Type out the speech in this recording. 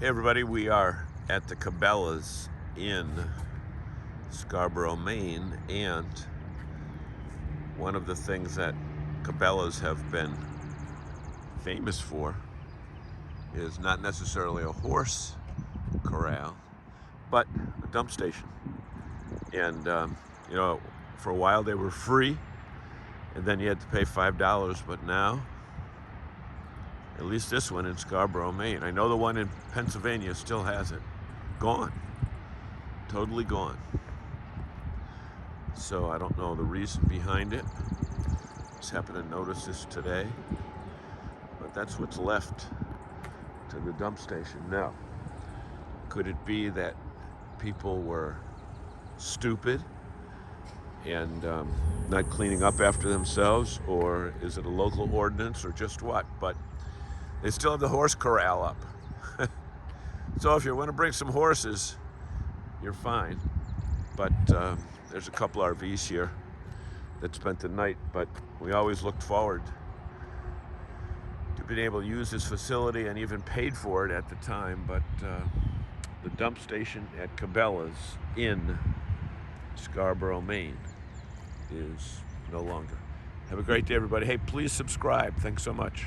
Hey everybody, we are at the Cabela's in Scarborough, Maine, and one of the things that Cabela's have been famous for is not necessarily a horse corral, but a dump station. And for a while they were free, and then you had to pay $5, but now, at least this one in Scarborough, Maine. I know the one in Pennsylvania still has it. Gone. Totally gone. So I don't know the reason behind it. Just happened to notice this today. But that's what's left to the dump station now. Could it be that people were stupid and not cleaning up after themselves? Or is it a local ordinance or just what? But they still have the horse corral up. So if you want to bring some horses, you're fine. But there's a couple RVs here that spent the night, but we always looked forward to being able to use this facility and even paid for it at the time. But the dump station at Cabela's in Scarborough, Maine is no longer. Have a great day, everybody. Hey, please subscribe. Thanks so much.